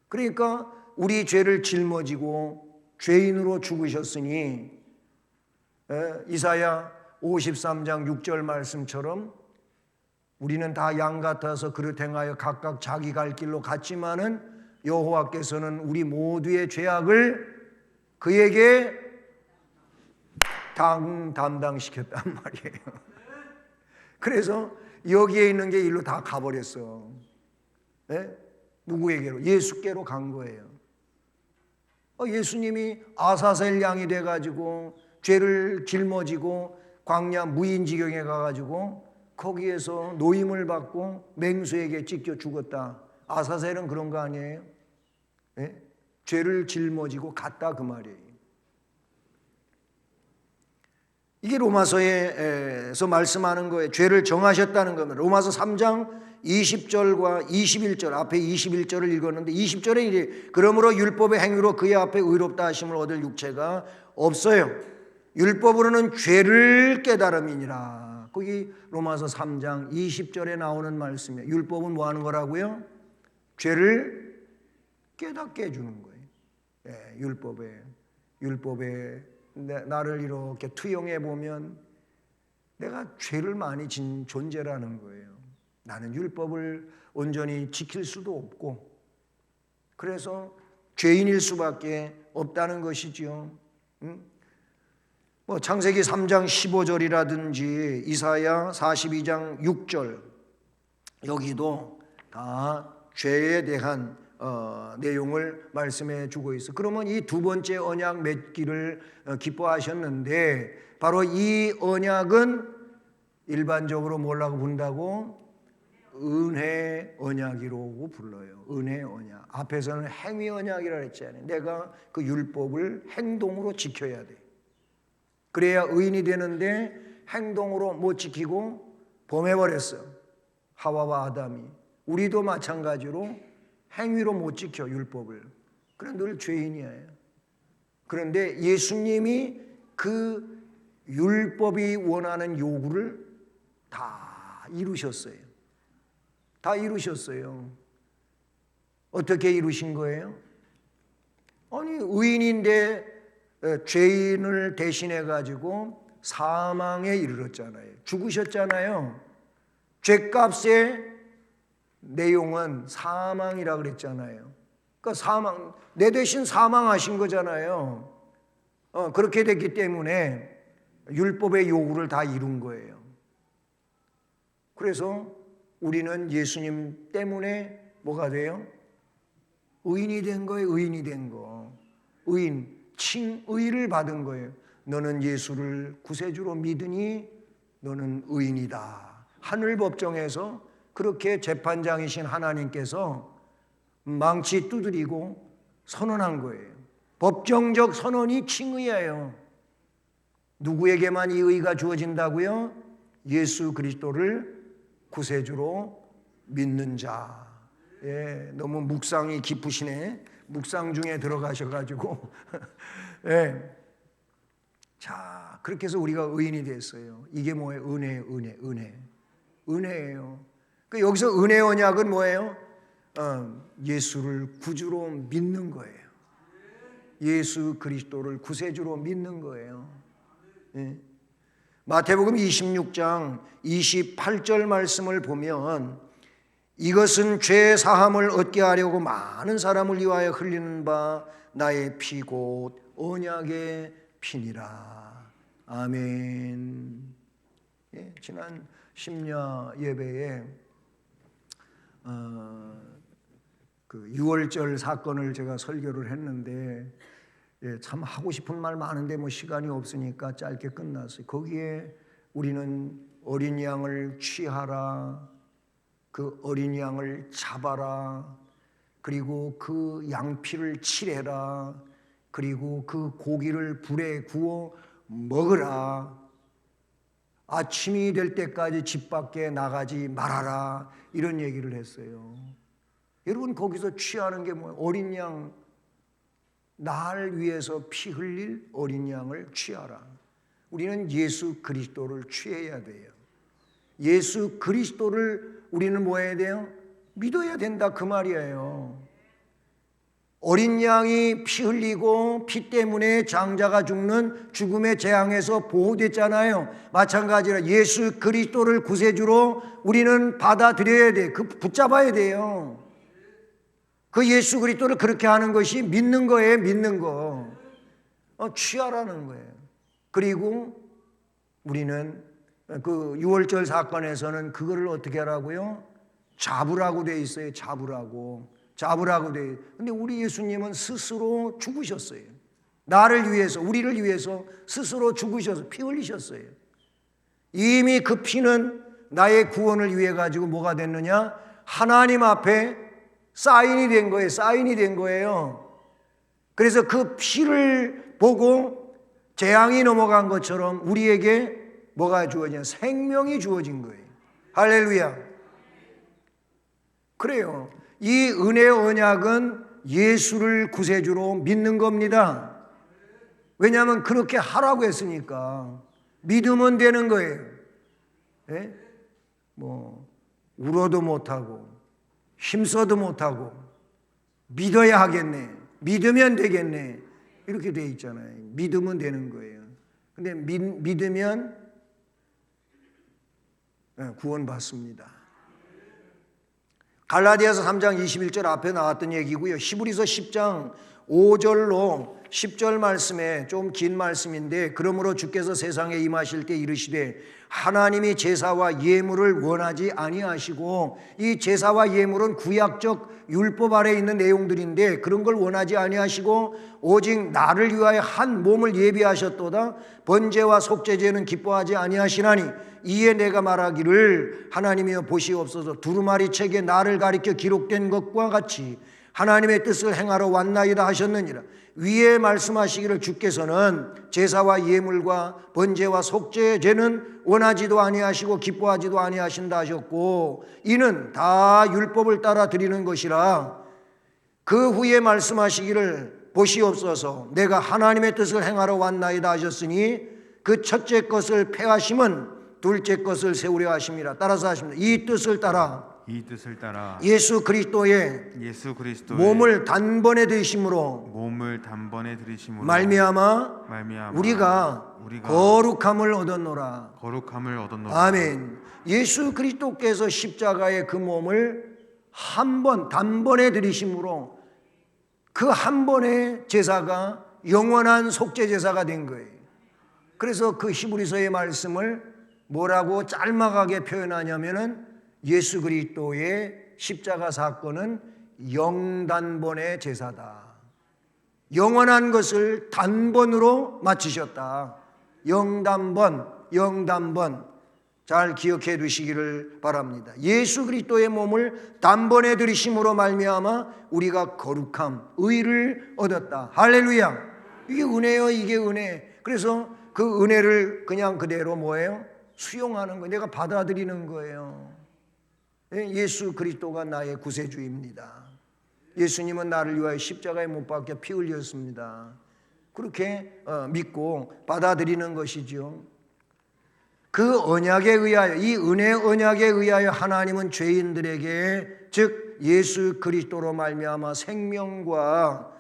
그러니까 우리 죄를 짊어지고 죄인으로 죽으셨으니 이사야 53장 6절 말씀처럼 우리는 다 양 같아서 그릇 행하여 각각 자기 갈 길로 갔지만은 여호와께서는 우리 모두의 죄악을 그에게 담당시켰단 말이에요. 그래서 여기에 있는 게 일로 다 가버렸어. 네? 누구에게로? 예수께로 간 거예요. 예수님이 아사셀 양이 돼가지고 죄를 짊어지고 광야 무인지경에 가가지고 거기에서 노임을 받고 맹수에게 찢겨 죽었다. 아사셀은 그런 거 아니에요? 네? 죄를 짊어지고 갔다 그 말이에요. 이게 로마서에서 말씀하는 거예요. 죄를 정하셨다는 겁니다. 로마서 3장 20절과 21절 앞에 21절을 읽었는데 20절에 이래 그러므로 율법의 행위로 그의 앞에 의롭다 하심을 얻을 육체가 없어요. 율법으로는 죄를 깨달음이니라. 거기 로마서 3장 20절에 나오는 말씀이에요. 율법은 뭐 하는 거라고요? 죄를 깨닫게 해주는 거예요. 네, 율법에 나를 이렇게 투영해 보면 내가 죄를 많이 진 존재라는 거예요. 나는 율법을 온전히 지킬 수도 없고 그래서 죄인일 수밖에 없다는 것이지요. 뭐 창세기 3장 15절이라든지 이사야 42장 6절 여기도 다 죄에 대한 내용을 말씀해 주고 있어. 그러면 이 두 번째 언약 맺기를 기뻐하셨는데 바로 이 언약은 일반적으로 뭐라고 부른다고? 은혜 언약이라고 불러요. 은혜 언약. 앞에서는 행위 언약이라고 했잖아요. 내가 그 율법을 행동으로 지켜야 돼. 그래야 의인이 되는데 행동으로 못 지키고 범해버렸어. 하와와 아담이. 우리도 마찬가지로 행위로 못 지켜 율법을. 그래 늘 죄인이에요. 그런데 예수님이 그 율법이 원하는 요구를 다 이루셨어요. 다 이루셨어요. 어떻게 이루신 거예요? 아니 의인인데 죄인을 대신해 가지고 사망에 이르렀잖아요. 죽으셨잖아요. 죄값의 내용은 사망이라 그랬잖아요. 그러니까 사망, 내 대신 사망하신 거잖아요. 그렇게 됐기 때문에 율법의 요구를 다 이룬 거예요. 그래서 우리는 예수님 때문에 뭐가 돼요? 의인이 된 거예요. 의인이 된 거. 의인, 칭의를 받은 거예요. 너는 예수를 구세주로 믿으니 너는 의인이다. 하늘 법정에서 그렇게 재판장이신 하나님께서 망치 두드리고 선언한 거예요. 법정적 선언이 칭의예요. 누구에게만 이 의가 주어진다고요? 예수 그리스도를 구세주로 믿는 자. 예, 너무 묵상이 깊으시네. 묵상 중에 들어가셔가지고. 예. 자, 그렇게 해서 우리가 의인이 됐어요. 이게 뭐예요? 은혜예요. 그 여기서 은혜 언약은 뭐예요? 예수를 구주로 믿는 거예요. 예수 그리스도를 구세주로 믿는 거예요. 예. 마태복음 26장 28절 말씀을 보면 이것은 죄 사함을 얻게 하려고 많은 사람을 위하여 흘리는 바 나의 피 곧 언약의 피니라. 아멘. 예, 지난 심야 예배에 그 6월절 사건을 제가 설교를 했는데 참 하고 싶은 말 많은데 뭐 시간이 없으니까 짧게 끝났어요. 거기에 우리는 어린 양을 취하라, 그 어린 양을 잡아라, 그리고 그 양피를 칠해라, 그리고 그 고기를 불에 구워 먹으라, 아침이 될 때까지 집 밖에 나가지 말아라, 이런 얘기를 했어요. 여러분, 거기서 취하는 게 뭐예요? 어린 양, 날 위해서 피 흘릴 어린 양을 취하라. 우리는 예수 그리스도를 취해야 돼요. 예수 그리스도를 우리는 뭐 해야 돼요? 믿어야 된다, 그 말이에요. 어린 양이 피 흘리고 피 때문에 장자가 죽는 죽음의 재앙에서 보호됐잖아요. 마찬가지로 예수 그리스도를 구세주로 우리는 받아들여야 돼. 그 붙잡아야 돼요. 그 예수 그리스도를 그렇게 하는 것이 믿는 거예요. 믿는 거. 취하라는 거예요. 그리고 우리는 그 6월절 사건에서는 그거를 어떻게 하라고요? 잡으라고 돼 있어요. 잡으라고 돼 있어요. 근데 우리 예수님은 스스로 죽으셨어요. 나를 위해서, 우리를 위해서 스스로 죽으셔서 피 흘리셨어요. 이미 그 피는 나의 구원을 위해 가지고 뭐가 됐느냐? 하나님 앞에 사인이 된 거예요. 그래서 그 피를 보고 재앙이 넘어간 것처럼 우리에게 뭐가 주어지냐? 생명이 주어진 거예요. 할렐루야. 그래요. 이 은혜의 언약은 예수를 구세주로 믿는 겁니다. 왜냐하면 그렇게 하라고 했으니까. 믿으면 되는 거예요. 예? 뭐 울어도 못하고 힘써도 못하고 믿어야 하겠네, 믿으면 되겠네, 이렇게 돼 있잖아요. 믿으면 되는 거예요. 근데 믿으면 구원받습니다. 갈라디아서 3장 21절 앞에 나왔던 얘기고요. 히브리서 10장 5절로 10절 말씀에 좀 긴 말씀인데, 그러므로 주께서 세상에 임하실 때 이르시되 하나님이 제사와 예물을 원하지 아니하시고, 이 제사와 예물은 구약적 율법 아래에 있는 내용들인데 그런 걸 원하지 아니하시고 오직 나를 위하여 한 몸을 예비하셨도다. 번제와 속죄제는 기뻐하지 아니하시나니 이에 내가 말하기를 하나님이여 보시옵소서, 두루마리 책에 나를 가리켜 기록된 것과 같이 하나님의 뜻을 행하러 왔나이다 하셨느니라. 위에 말씀하시기를 주께서는 제사와 예물과 번제와 속죄제는 원하지도 아니하시고 기뻐하지도 아니하신다 하셨고, 이는 다 율법을 따라 드리는 것이라. 그 후에 말씀하시기를 보시옵소서, 내가 하나님의 뜻을 행하러 왔나이다 하셨으니 그 첫째 것을 폐하심은 둘째 것을 세우려 하심이라. 따라서 하십니다. 이 뜻을 따라 예수 그리스도의 몸을 단번에 드리심으로 말미암아 우리가 거룩함을 얻었노라. 아멘. 예수 그리스도께서 십자가의 그 몸을 한 번 단번에 드리심으로 그 한 번의 제사가 영원한 속죄 제사가 된 거예요. 그래서 그 히브리서의 말씀을 뭐라고 짤막하게 표현하냐면은 예수 그리스도의 십자가 사건은 영단번의 제사다. 영원한 것을 단번으로 마치셨다. 영단번. 잘 기억해 두시기를 바랍니다. 예수 그리스도의 몸을 단번에 들이심으로 말미암아 우리가 거룩함, 의를 얻었다. 할렐루야. 이게 은혜요, 이게 은혜. 그래서 그 은혜를 그냥 그대로 뭐예요? 수용하는 거예요. 내가 받아들이는 거예요. 예수 그리스도가 나의 구세주입니다. 예수님은 나를 위하여 십자가에 못 박혀 피 흘렸습니다. 그렇게 믿고 받아들이는 것이죠. 그 언약에 의하여, 이 은혜 언약에 의하여 하나님은 죄인들에게, 즉 예수 그리스도로 말미암아 생명과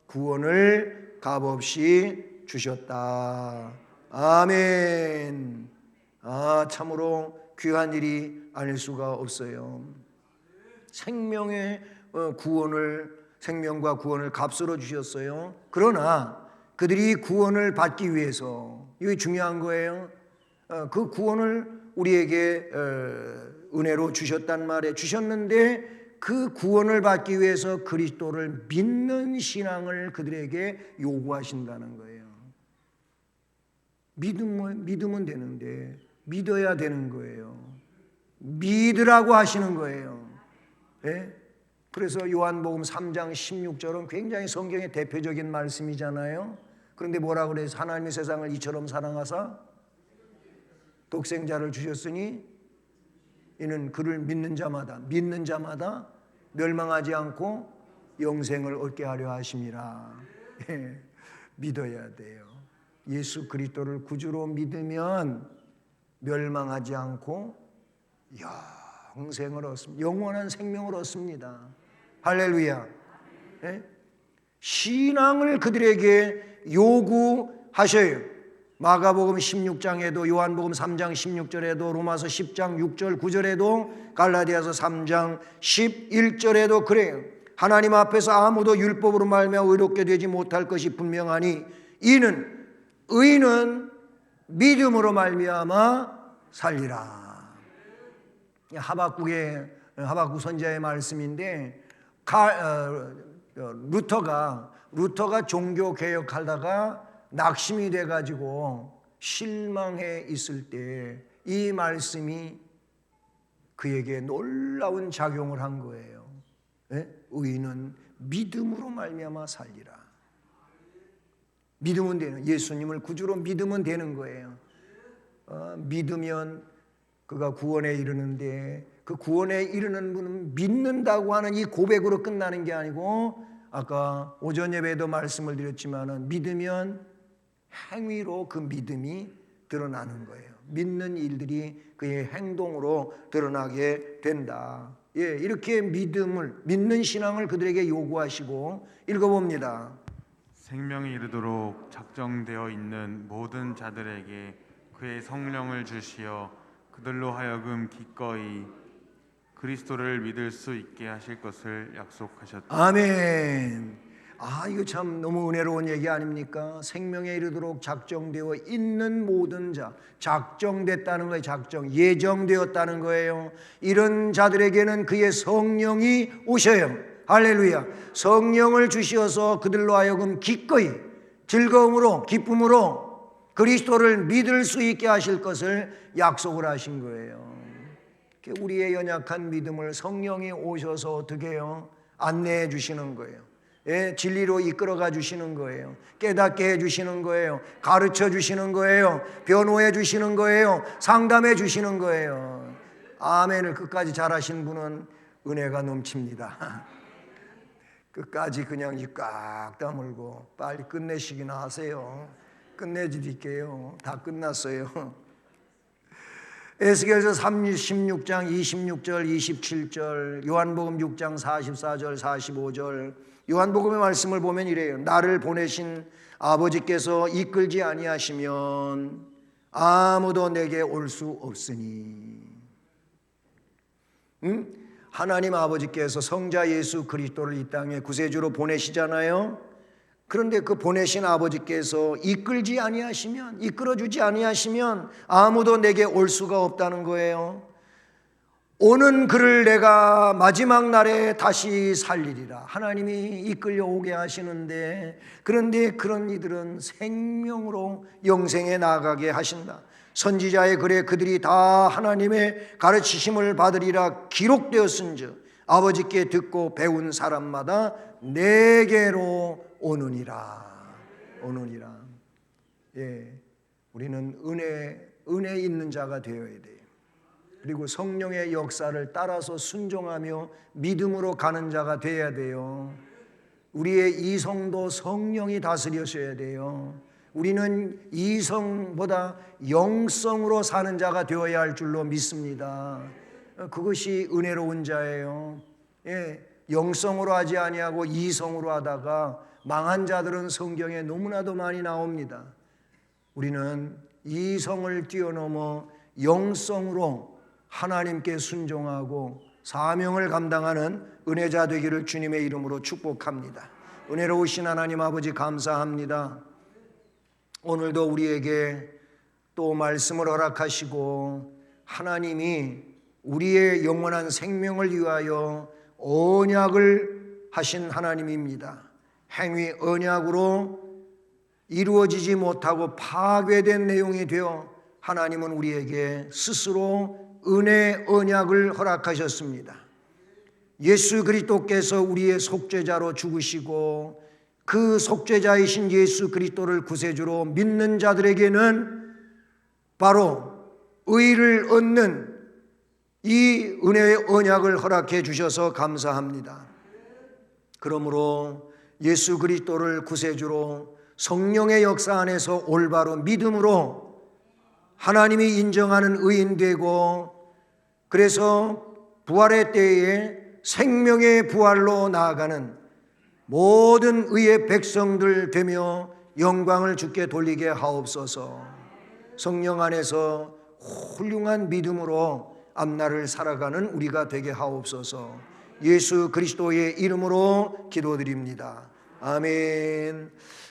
구원을 값없이 주셨다. 아멘. 참으로 귀한 일이 아닐 수가 없어요. 생명과 구원을 값으로 주셨어요. 그러나 그들이 구원을 받기 위해서, 이게 중요한 거예요. 그 구원을 우리에게 은혜로 주셨단 말이에요. 주셨는데 그 구원을 받기 위해서 그리스도를 믿는 신앙을 그들에게 요구하신다는 거예요. 믿으면 되는데 믿어야 되는 거예요. 믿으라고 하시는 거예요. 네? 그래서 요한복음 3장 16절은 굉장히 성경의 대표적인 말씀이잖아요. 그런데 뭐라 그래서 하나님이 세상을 이처럼 사랑하사 독생자를 주셨으니 이는 그를 믿는 자마다 멸망하지 않고 영생을 얻게 하려 하심이라. 믿어야 돼요. 예수 그리스도를 구주로 믿으면 멸망하지 않고 영생을 얻습니다. 영원한 생명을 얻습니다. 할렐루야. 신앙을 그들에게 요구하셔요. 마가복음 16장에도, 요한복음 3장 16절에도, 로마서 10장 6절 9절에도, 갈라디아서 3장 11절에도 그래요. 하나님 앞에서 아무도 율법으로 말미암아 의롭게 되지 못할 것이 분명하니 이는 의인은 믿음으로 말미암아 살리라. 하박국 선지자의 말씀인데, 루터가 종교 개혁하다가 낙심이 돼가지고 실망해 있을 때 이 말씀이 그에게 놀라운 작용을 한 거예요. 의인은 믿음으로 말미암아 살리라. 믿으면 되는, 예수님을 구주로 믿으면 되는 거예요. 믿으면 그가 구원에 이르는데, 그 구원에 이르는 분은 믿는다고 하는 이 고백으로 끝나는 게 아니고, 아까 오전 예배에도 말씀을 드렸지만은 믿으면 행위로 그 믿음이 드러나는 거예요. 믿는 일들이 그의 행동으로 드러나게 된다. 이렇게 믿는 신앙을 그들에게 요구하시고, 읽어봅니다. 생명이 이르도록 작정되어 있는 모든 자들에게 그의 성령을 주시어 그들로 하여금 기꺼이 그리스도를 믿을 수 있게 하실 것을 약속하셨다. 아멘. 이거 참 너무 은혜로운 얘기 아닙니까? 생명에 이르도록 작정되어 있는 모든 자, 작정됐다는 거예요. 예정되었다는 거예요. 이런 자들에게는 그의 성령이 오셔요. 할렐루야. 성령을 주시어서 그들로 하여금 기꺼이, 즐거움으로, 기쁨으로 그리스도를 믿을 수 있게 하실 것을 약속을 하신 거예요. 우리의 연약한 믿음을 성령이 오셔서 어떻게 해요? 안내해 주시는 거예요. 진리로 이끌어가 주시는 거예요. 깨닫게 해 주시는 거예요. 가르쳐 주시는 거예요. 변호해 주시는 거예요. 상담해 주시는 거예요. 아멘을 끝까지 잘하신 분은 은혜가 넘칩니다. 끝까지 그냥 입 꽉 다물고 빨리 끝내시기나 하세요. 끝내드릴게요. 다 끝났어요. 에스겔서 16장 26절 27절, 요한복음 6장 44절 45절, 요한복음의 말씀을 보면 이래요. 나를 보내신 아버지께서 이끌지 아니하시면 아무도 내게 올 수 없으니. 하나님 아버지께서 성자 예수 그리스도를 이 땅에 구세주로 보내시잖아요. 그런데 그 보내신 아버지께서 이끌지 아니하시면, 이끌어주지 아니하시면 아무도 내게 올 수가 없다는 거예요. 오는 그를 내가 마지막 날에 다시 살리리라. 하나님이 이끌려 오게 하시는데, 그런데 그런 이들은 생명으로 영생에 나아가게 하신다. 선지자의 글에 그들이 다 하나님의 가르치심을 받으리라 기록되었은즉 아버지께 듣고 배운 사람마다 내게로 오느니라. 예, 우리는 은혜 있는 자가 되어야 돼요. 그리고 성령의 역사를 따라서 순종하며 믿음으로 가는 자가 되어야 돼요. 우리의 이성도 성령이 다스려셔야 돼요. 우리는 이성보다 영성으로 사는 자가 되어야 할 줄로 믿습니다. 그것이 은혜로운 자예요. 예, 영성으로 하지 아니하고 이성으로 하다가 망한 자들은 성경에 너무나도 많이 나옵니다. 우리는 이성을 뛰어넘어 영성으로 하나님께 순종하고 사명을 감당하는 은혜자 되기를 주님의 이름으로 축복합니다. 은혜로우신 하나님 아버지 감사합니다. 오늘도 우리에게 또 말씀을 허락하시고 하나님이 우리의 영원한 생명을 위하여 언약을 하신 하나님입니다. 행위 언약으로 이루어지지 못하고 파괴된 내용이 되어 하나님은 우리에게 스스로 은혜 언약을 허락하셨습니다. 예수 그리스도께서 우리의 속죄자로 죽으시고 그 속죄자이신 예수 그리스도를 구세주로 믿는 자들에게는 바로 의를 얻는 이 은혜의 언약을 허락해 주셔서 감사합니다. 그러므로 예수 그리스도를 구세주로 성령의 역사 안에서 올바로 믿음으로 하나님이 인정하는 의인 되고 그래서 부활의 때에 생명의 부활로 나아가는 모든 의의 백성들 되며 영광을 주께 돌리게 하옵소서. 성령 안에서 훌륭한 믿음으로 앞날을 살아가는 우리가 되게 하옵소서. 예수 그리스도의 이름으로 기도드립니다. 아멘.